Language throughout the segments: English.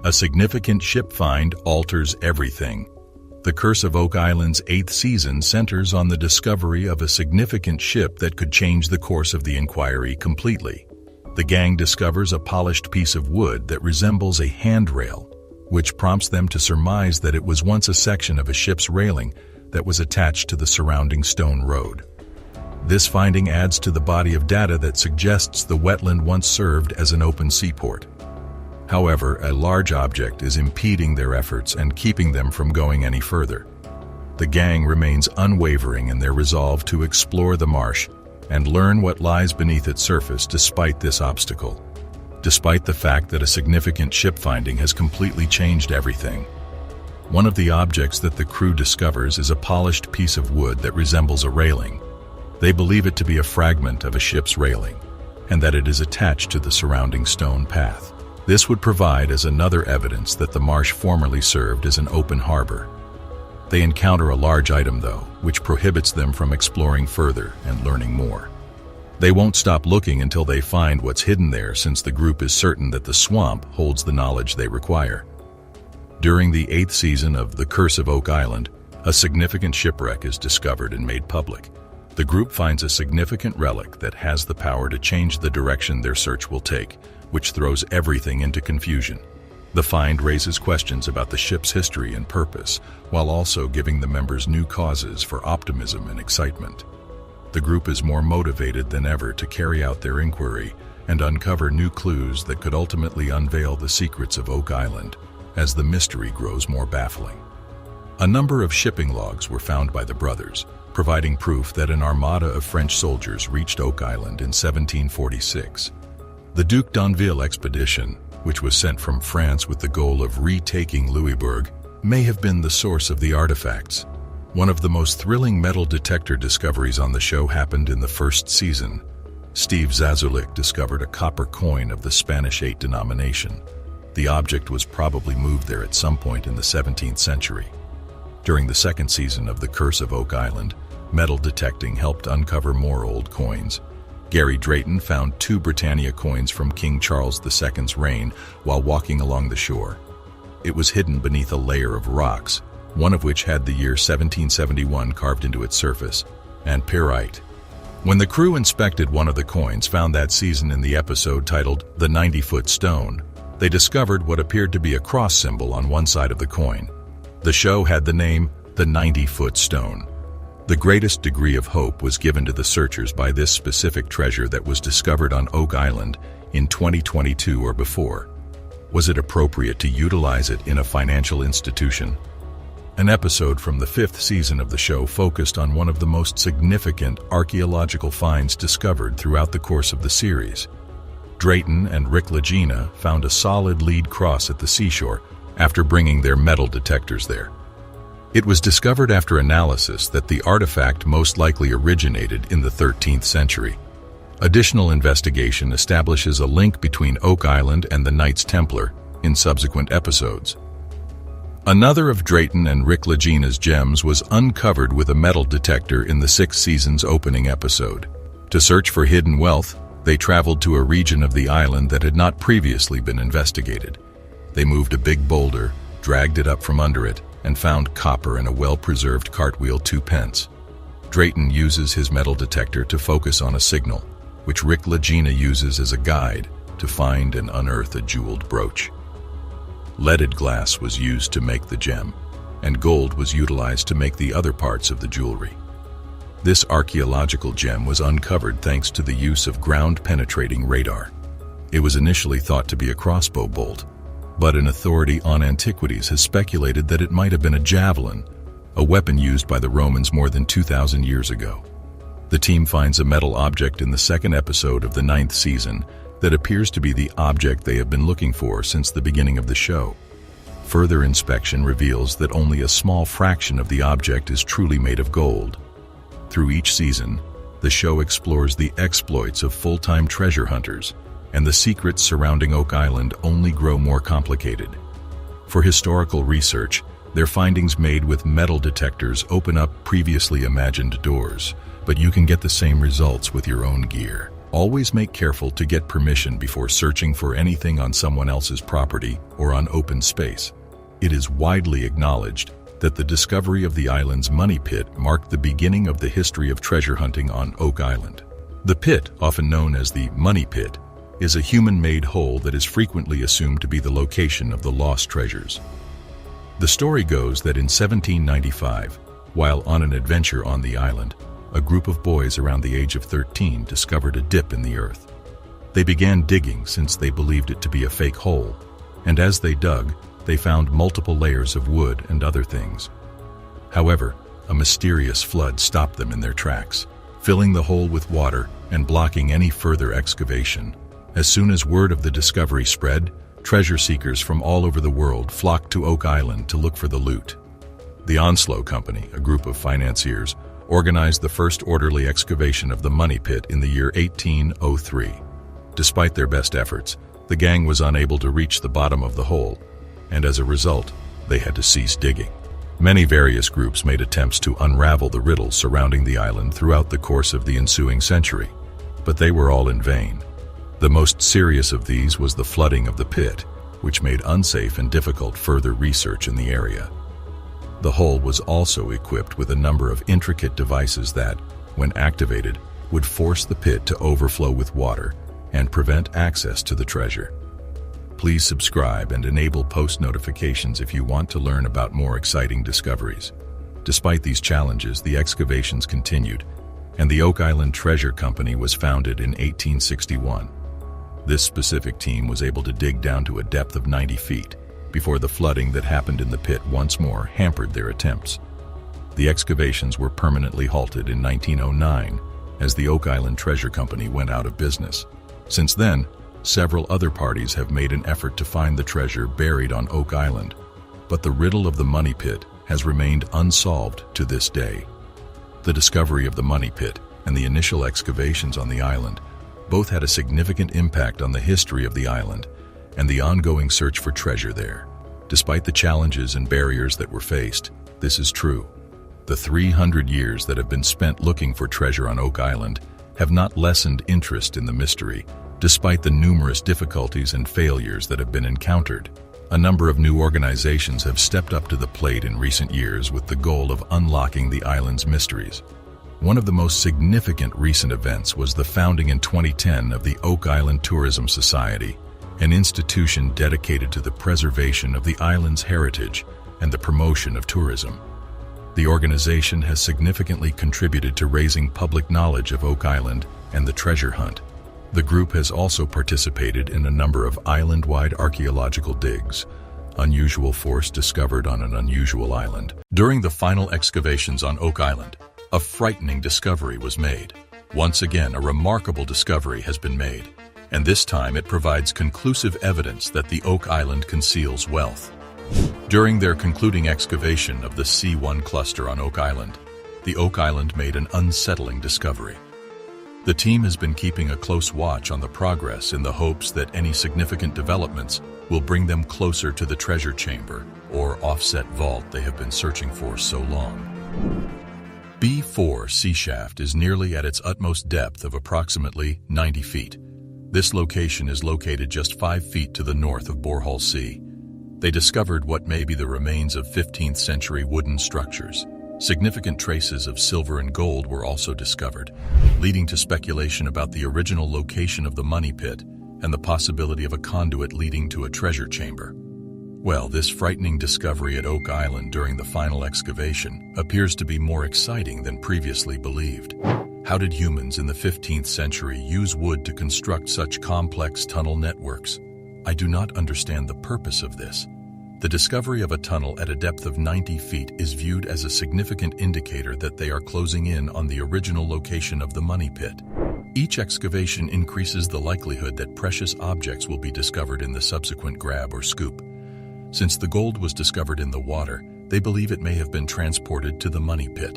A significant ship find alters everything. The Curse of Oak Island's 8th season centers on the discovery of a significant ship that could change the course of the inquiry completely. The gang discovers a polished piece of wood that resembles a handrail, which prompts them to surmise that it was once a section of a ship's railing that was attached to the surrounding stone road. This finding adds to the body of data that suggests the wetland once served as an open seaport. However, a large object is impeding their efforts and keeping them from going any further. The gang remains unwavering in their resolve to explore the marsh and learn what lies beneath its surface despite this obstacle. Despite the fact that a significant ship finding has completely changed everything. One of the objects that the crew discovers is a polished piece of wood that resembles a railing. They believe it to be a fragment of a ship's railing, and that it is attached to the surrounding stone path. This would provide as another evidence that the marsh formerly served as an open harbor. They encounter a large item, though, which prohibits them from exploring further and learning more. They won't stop looking until they find what's hidden there, since the group is certain that the swamp holds the knowledge they require. During the 8th season of The Curse of Oak Island, a significant shipwreck is discovered and made public. The group finds a significant relic that has the power to change the direction their search will take, which throws everything into confusion. The find raises questions about the ship's history and purpose, while also giving the members new causes for optimism and excitement. The group is more motivated than ever to carry out their inquiry and uncover new clues that could ultimately unveil the secrets of Oak Island, as the mystery grows more baffling. A number of shipping logs were found by the brothers, providing proof that an armada of French soldiers reached Oak Island in 1746. The Duc d'Anville expedition, which was sent from France with the goal of retaking Louisbourg, may have been the source of the artifacts. One of the most thrilling metal detector discoveries on the show happened in the 1st season. Steve Zazulik discovered a copper coin of the Spanish 8 denomination. The object was probably moved there at some point in the 17th century. During the 2nd season of The Curse of Oak Island, metal detecting helped uncover more old coins. Gary Drayton found 2 Britannia coins from King Charles II's reign while walking along the shore. It was hidden beneath a layer of rocks, one of which had the year 1771 carved into its surface, and pyrite. When the crew inspected one of the coins found that season in the episode titled The 90-Foot Stone, they discovered what appeared to be a cross symbol on one side of the coin. The show had the name The 90-Foot Stone. The greatest degree of hope was given to the searchers by this specific treasure that was discovered on Oak Island in 2022 or before. Was it appropriate to utilize it in a financial institution? An episode from the 5th season of the show focused on one of the most significant archaeological finds discovered throughout the course of the series. Drayton and Rick Lagina found a solid lead cross at the seashore after bringing their metal detectors there. It was discovered after analysis that the artifact most likely originated in the 13th century. Additional investigation establishes a link between Oak Island and the Knights Templar in subsequent episodes. Another of Drayton and Rick Lagina's gems was uncovered with a metal detector in the 6th season's opening episode. To search for hidden wealth, they traveled to a region of the island that had not previously been investigated. They moved a big boulder, dragged it up from under it, and found copper in a well-preserved cartwheel 2 pence. Drayton uses his metal detector to focus on a signal, which Rick Lagina uses as a guide to find and unearth a jeweled brooch. Leaded glass was used to make the gem, and gold was utilized to make the other parts of the jewelry. This archaeological gem was uncovered thanks to the use of ground-penetrating radar. It was initially thought to be a crossbow bolt, but an authority on antiquities has speculated that it might have been a javelin, a weapon used by the Romans more than 2,000 years ago. The team finds a metal object in the 2nd episode of the 9th season that appears to be the object they have been looking for since the beginning of the show. Further inspection reveals that only a small fraction of the object is truly made of gold. Through each season, the show explores the exploits of full-time treasure hunters, and the secrets surrounding Oak Island only grow more complicated. For historical research, their findings made with metal detectors open up previously imagined doors, but you can get the same results with your own gear. Always make careful to get permission before searching for anything on someone else's property or on open space. It is widely acknowledged that the discovery of the island's money pit marked the beginning of the history of treasure hunting on Oak Island. The pit, often known as the money pit, is a human-made hole that is frequently assumed to be the location of the lost treasures. The story goes that in 1795, while on an adventure on the island, a group of boys around the age of 13 discovered a dip in the earth. They began digging since they believed it to be a fake hole, and as they dug, they found multiple layers of wood and other things. However, a mysterious flood stopped them in their tracks, filling the hole with water and blocking any further excavation. As soon as word of the discovery spread, treasure seekers from all over the world flocked to Oak Island to look for the loot. The Onslow Company, a group of financiers, organized the first orderly excavation of the money pit in the year 1803. Despite their best efforts, the gang was unable to reach the bottom of the hole, and as a result, they had to cease digging. Many various groups made attempts to unravel the riddles surrounding the island throughout the course of the ensuing century, but they were all in vain. The most serious of these was the flooding of the pit, which made unsafe and difficult further research in the area. The hole was also equipped with a number of intricate devices that, when activated, would force the pit to overflow with water and prevent access to the treasure. Please subscribe and enable post notifications if you want to learn about more exciting discoveries. Despite these challenges, the excavations continued, and the Oak Island Treasure Company was founded in 1861. This specific team was able to dig down to a depth of 90 feet before the flooding that happened in the pit once more hampered their attempts. The excavations were permanently halted in 1909 as the Oak Island Treasure Company went out of business. Since then, several other parties have made an effort to find the treasure buried on Oak Island, but the riddle of the money pit has remained unsolved to this day. The discovery of the money pit and the initial excavations on the island both had a significant impact on the history of the island and the ongoing search for treasure there. Despite the challenges and barriers that were faced, this is true. The 300 years that have been spent looking for treasure on Oak Island have not lessened interest in the mystery, despite the numerous difficulties and failures that have been encountered. A number of new organizations have stepped up to the plate in recent years with the goal of unlocking the island's mysteries. One of the most significant recent events was the founding in 2010 of the Oak Island Tourism Society, an institution dedicated to the preservation of the island's heritage and the promotion of tourism. The organization has significantly contributed to raising public knowledge of Oak Island and the treasure hunt. The group has also participated in a number of island-wide archaeological digs, unusual force discovered on an unusual island. During the final excavations on Oak Island, a frightening discovery was made. Once again, a remarkable discovery has been made, and this time it provides conclusive evidence that the Oak Island conceals wealth. During their concluding excavation of the C1 cluster on Oak Island, the Oak Island made an unsettling discovery. The team has been keeping a close watch on the progress in the hopes that any significant developments will bring them closer to the treasure chamber or offset vault they have been searching for so long. B4 Sea Shaft is nearly at its utmost depth of approximately 90 feet. This location is located just 5 feet to the north of Borehole Sea. They discovered what may be the remains of 15th century wooden structures. Significant traces of silver and gold were also discovered, leading to speculation about the original location of the money pit and the possibility of a conduit leading to a treasure chamber. Well, this frightening discovery at Oak Island during the final excavation appears to be more exciting than previously believed. How did humans in the 15th century use wood to construct such complex tunnel networks? I do not understand the purpose of this. The discovery of a tunnel at a depth of 90 feet is viewed as a significant indicator that they are closing in on the original location of the money pit. Each excavation increases the likelihood that precious objects will be discovered in the subsequent grab or scoop. Since the gold was discovered in the water, they believe it may have been transported to the money pit.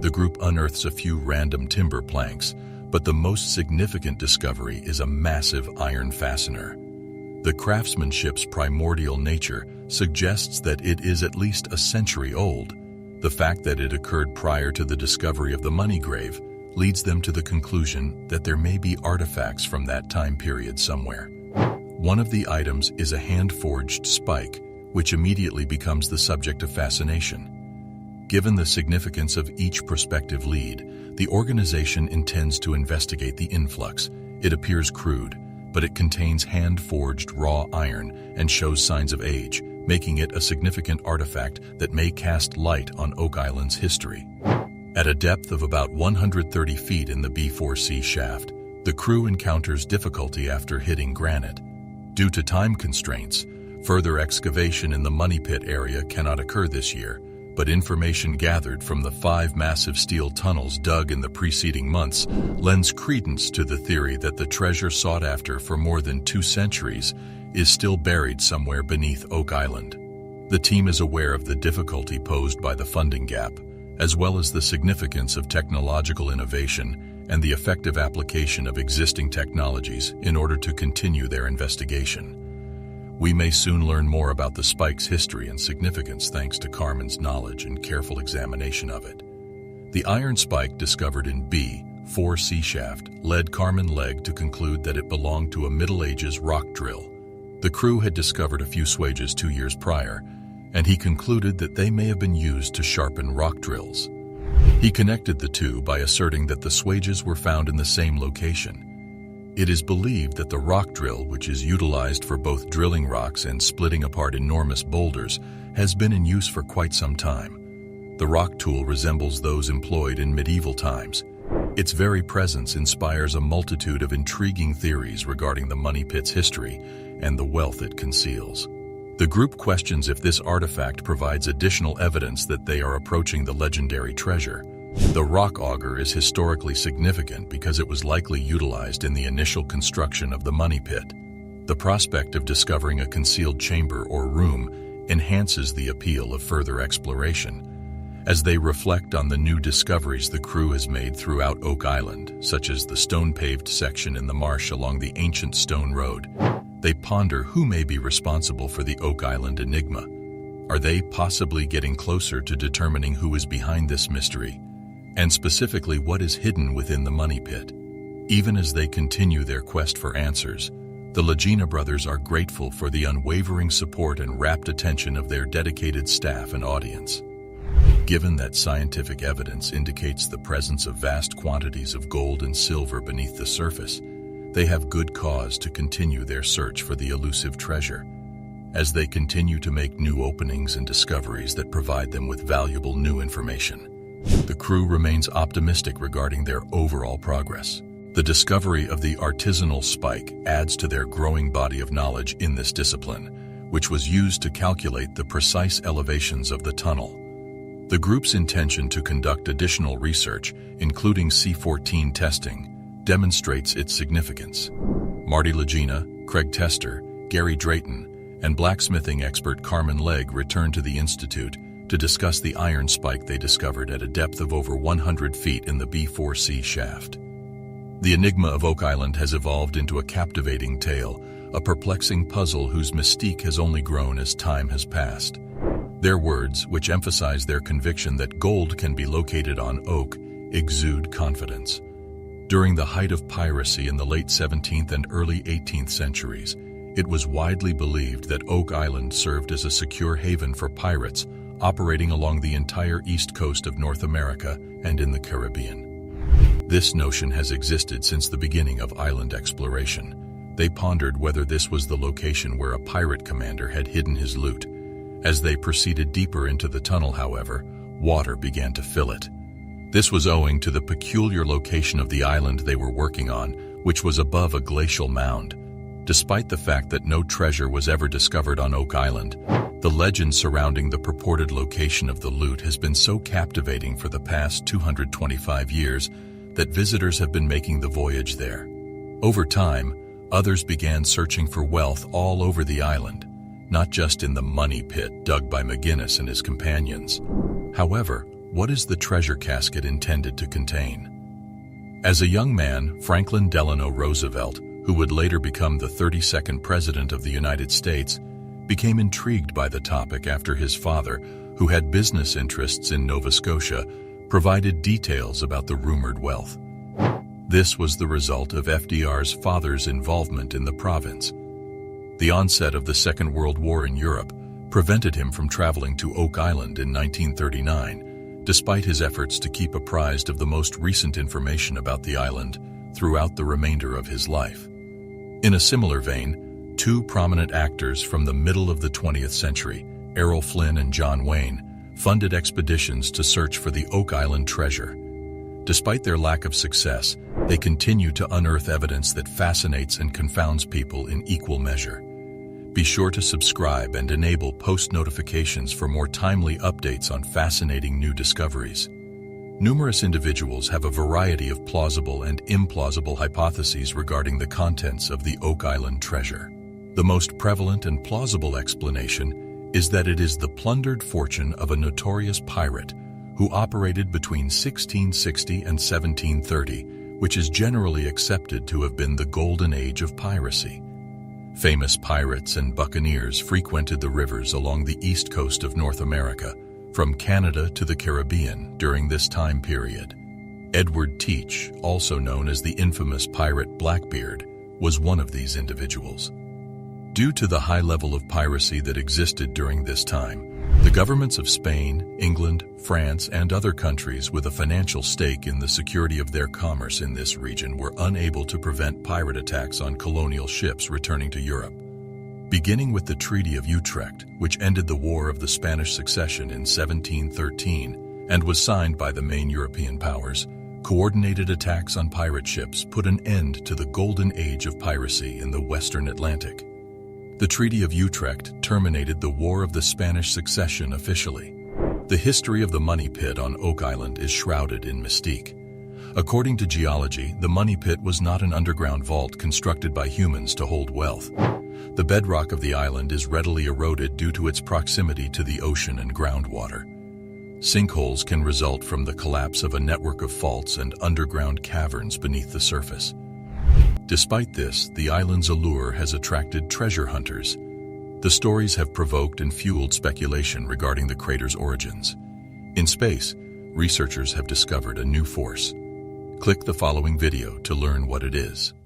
The group unearths a few random timber planks, but the most significant discovery is a massive iron fastener. The craftsmanship's primordial nature suggests that it is at least a century old. The fact that it occurred prior to the discovery of the money grave leads them to the conclusion that there may be artifacts from that time period somewhere. One of the items is a hand-forged spike, which immediately becomes the subject of fascination. Given the significance of each prospective lead, the organization intends to investigate the influx. It appears crude, but it contains hand-forged raw iron and shows signs of age, making it a significant artifact that may cast light on Oak Island's history. At a depth of about 130 feet in the B4C shaft, the crew encounters difficulty after hitting granite. Due to time constraints, further excavation in the money pit area cannot occur this year, but information gathered from the 5 massive steel tunnels dug in the preceding months lends credence to the theory that the treasure sought after for more than 2 centuries is still buried somewhere beneath Oak Island. The team is aware of the difficulty posed by the funding gap, as well as the significance of technological innovation and the effective application of existing technologies in order to continue their investigation. We may soon learn more about the spike's history and significance thanks to Carmen's knowledge and careful examination of it. The iron spike discovered in B4C shaft led Carmen Legg to conclude that it belonged to a Middle Ages rock drill. The crew had discovered a few swages 2 years prior, and he concluded that they may have been used to sharpen rock drills. He connected the two by asserting that the swages were found in the same location. It is believed that the rock drill, which is utilized for both drilling rocks and splitting apart enormous boulders, has been in use for quite some time. The rock tool resembles those employed in medieval times. Its very presence inspires a multitude of intriguing theories regarding the money pit's history and the wealth it conceals. The group questions if this artifact provides additional evidence that they are approaching the legendary treasure. The rock auger is historically significant because it was likely utilized in the initial construction of the money pit. The prospect of discovering a concealed chamber or room enhances the appeal of further exploration. As they reflect on the new discoveries the crew has made throughout Oak Island, such as the stone-paved section in the marsh along the ancient stone road, they ponder who may be responsible for the Oak Island enigma. Are they possibly getting closer to determining who is behind this mystery? And specifically what is hidden within the money pit? Even as they continue their quest for answers, the Lagina brothers are grateful for the unwavering support and rapt attention of their dedicated staff and audience. Given that scientific evidence indicates the presence of vast quantities of gold and silver beneath the surface, they have good cause to continue their search for the elusive treasure. As they continue to make new openings and discoveries that provide them with valuable new information, the crew remains optimistic regarding their overall progress. The discovery of the artisanal spike adds to their growing body of knowledge in this discipline, which was used to calculate the precise elevations of the tunnel. The group's intention to conduct additional research, including C14 testing, demonstrates its significance. Marty Lagina, Craig Tester, Gary Drayton, and blacksmithing expert Carmen Legg returned to the Institute to discuss the iron spike they discovered at a depth of over 100 feet in the B4C shaft. The enigma of Oak Island has evolved into a captivating tale, a perplexing puzzle whose mystique has only grown as time has passed. Their words, which emphasize their conviction that gold can be located on Oak, exude confidence. During the height of piracy in the late 17th and early 18th centuries, it was widely believed that Oak Island served as a secure haven for pirates operating along the entire east coast of North America and in the Caribbean. This notion has existed since the beginning of island exploration. They pondered whether this was the location where a pirate commander had hidden his loot. As they proceeded deeper into the tunnel, however, water began to fill it. This was owing to the peculiar location of the island they were working on, which was above a glacial mound. Despite the fact that no treasure was ever discovered on Oak Island, the legend surrounding the purported location of the loot has been so captivating for the past 225 years that visitors have been making the voyage there. Over time, others began searching for wealth all over the island, not just in the money pit dug by McGinnis and his companions. However, what is the treasure casket intended to contain? As a young man, Franklin Delano Roosevelt, who would later become the 32nd President of the United States, became intrigued by the topic after his father, who had business interests in Nova Scotia, provided details about the rumored wealth. This was the result of FDR's father's involvement in the province. The onset of the Second World War in Europe prevented him from traveling to Oak Island in 1939, despite his efforts to keep apprised of the most recent information about the island throughout the remainder of his life. In a similar vein, two prominent actors from the middle of the 20th century, Errol Flynn and John Wayne, funded expeditions to search for the Oak Island treasure. Despite their lack of success, they continue to unearth evidence that fascinates and confounds people in equal measure. Be sure to subscribe and enable post notifications for more timely updates on fascinating new discoveries. Numerous individuals have a variety of plausible and implausible hypotheses regarding the contents of the Oak Island treasure. The most prevalent and plausible explanation is that it is the plundered fortune of a notorious pirate who operated between 1660 and 1730, which is generally accepted to have been the golden age of piracy. Famous pirates and buccaneers frequented the rivers along the east coast of North America, from Canada to the Caribbean during this time period. Edward Teach, also known as the infamous pirate Blackbeard, was one of these individuals. Due to the high level of piracy that existed during this time, the governments of Spain, England, France, and other countries with a financial stake in the security of their commerce in this region were unable to prevent pirate attacks on colonial ships returning to Europe. Beginning with the Treaty of Utrecht, which ended the War of the Spanish Succession in 1713 and was signed by the main European powers, coordinated attacks on pirate ships put an end to the golden age of piracy in the Western Atlantic. The Treaty of Utrecht terminated the War of the Spanish Succession officially. The history of the money pit on Oak Island is shrouded in mystique. According to geology, the money pit was not an underground vault constructed by humans to hold wealth. The bedrock of the island is readily eroded due to its proximity to the ocean and groundwater. Sinkholes can result from the collapse of a network of faults and underground caverns beneath the surface. Despite this, the island's allure has attracted treasure hunters. The stories have provoked and fueled speculation regarding the crater's origins. In space, researchers have discovered a new force. Click the following video to learn what it is.